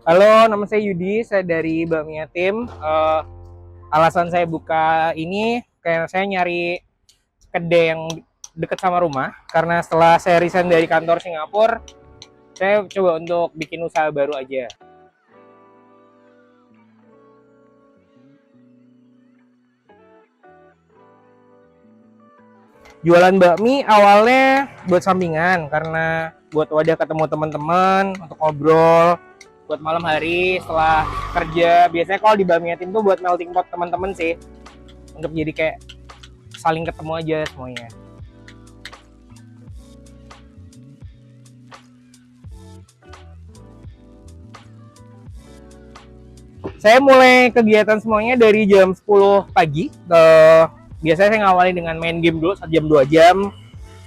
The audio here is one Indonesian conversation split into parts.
Halo, nama saya Yudi, saya dari Bamia Tim. Alasan saya buka ini, kayak saya nyari kedai yang dekat sama rumah, karena setelah saya resign dari kantor Singapura, saya coba untuk bikin usaha baru aja. Jualan bakmi awalnya buat sampingan, karena buat wadah ketemu teman-teman, untuk ngobrol, buat malam hari setelah kerja. Biasanya kalau di Bamia Tim tuh buat melting pot teman-teman sih, untuk jadi kayak saling ketemu aja semuanya. Saya mulai kegiatan semuanya dari jam 10 pagi. Biasanya saya ngawali dengan main game dulu 1 jam 2 jam.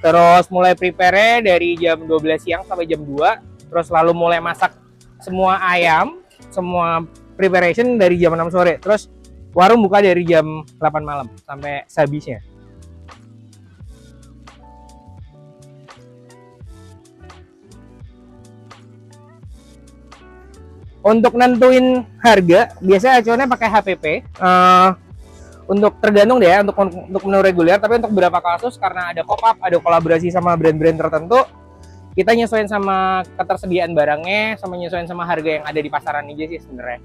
Terus mulai prepare dari jam 12 siang sampai jam 2. Terus lalu mulai masak semua ayam, semua preparation dari jam 6 sore. Terus warung buka dari jam 8 malam sampai sehabisnya. Untuk nentuin harga, biasanya acuannya pakai HPP. Untuk tergantung deh ya, untuk menu reguler, tapi untuk beberapa kasus karena ada pop up, ada kolaborasi sama brand-brand tertentu, kita nyesuaiin sama ketersediaan barangnya, sama nyesuaiin sama harga yang ada di pasaran aja sih sebenarnya.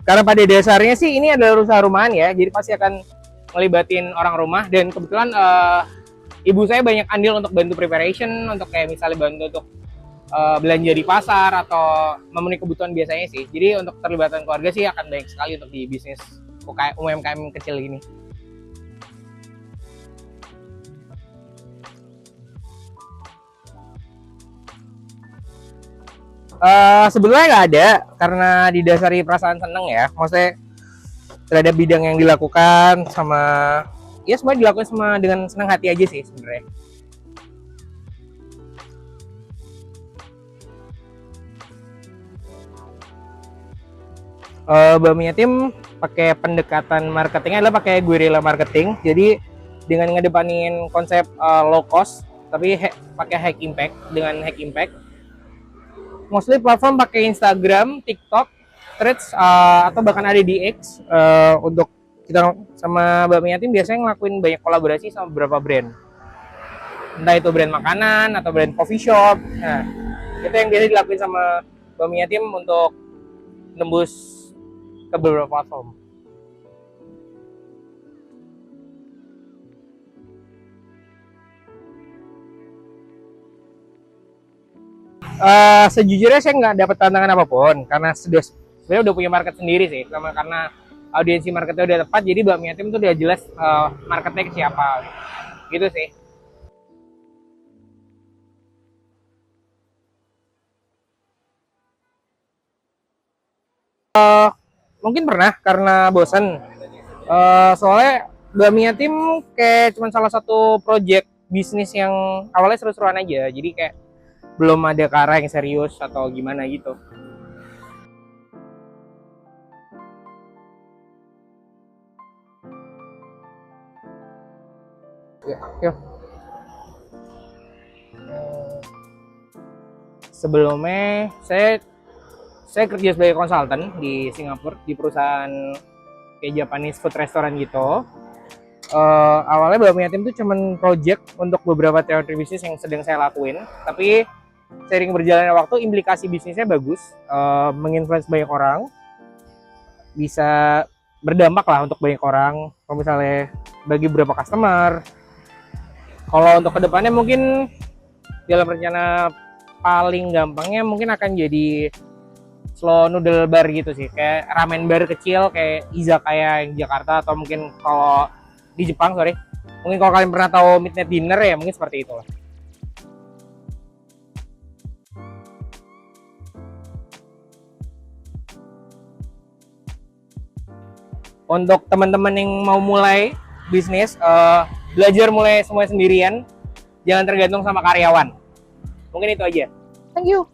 Karena pada dasarnya sih ini adalah usaha rumahan ya, jadi pasti akan melibatin orang rumah, dan kebetulan ibu saya banyak andil untuk bantu preparation, untuk kayak misalnya bantu untuk belanja di pasar atau memenuhi kebutuhan biasanya sih. Jadi untuk terlibatan keluarga sih akan banyak sekali untuk di bisnis UMKM kecil gini. Sebetulnya nggak ada, karena didasari perasaan seneng ya. Maksudnya terhadap bidang yang dilakukan, sama ya semua dilakukan sama dengan senang hati aja sih sebenarnya. Bamiya Tim pakai pendekatan marketingnya adalah pakai guerrilla marketing. Jadi dengan ngedepanin konsep low cost tapi pakai high impact. Dengan high impact mostly platform pakai Instagram, TikTok, Threads, atau bahkan ada di X. Untuk kita sama Bamiya Tim biasanya ngelakuin banyak kolaborasi sama beberapa brand, entah itu brand makanan atau brand coffee shop. Nah, itu yang biasa dilakuin sama Bamiya Tim untuk nembus ke beberapa platform. Sejujurnya saya nggak dapat tantangan apapun, karena sebenarnya udah punya market sendiri sih, sama karena audiensi marketnya udah tepat, jadi Bamiya Tim tuh udah jelas marketnya ke siapa, gitu sih. Mungkin pernah karena bosan. Soalnya Bamiya Tim kayak cuma salah satu project bisnis yang awalnya seru-seruan aja, jadi kayak belum ada ke arah yang serius atau gimana gitu. Ya, yuk. Sebelumnya saya kerja sebagai konsultan di Singapura di perusahaan kayak Japanese food restaurant gitu. Awalnya Bamiya Tim tuh cuman project untuk beberapa teori bisnis yang sedang saya lakuin, tapi seiring berjalannya waktu implikasi bisnisnya bagus, menginfluence banyak orang, bisa berdampak lah untuk banyak orang. Kalau misalnya bagi beberapa customer, kalau untuk kedepannya mungkin dalam rencana paling gampangnya mungkin akan jadi slow noodle bar gitu sih, kayak ramen bar kecil kayak izakaya yang Jakarta, atau mungkin kalau di Jepang, sorry, mungkin kalau kalian pernah tahu midnight dinner ya mungkin seperti itulah. Untuk teman-teman yang mau mulai bisnis, belajar mulai semua sendirian, jangan tergantung sama karyawan. Mungkin itu aja. Thank you.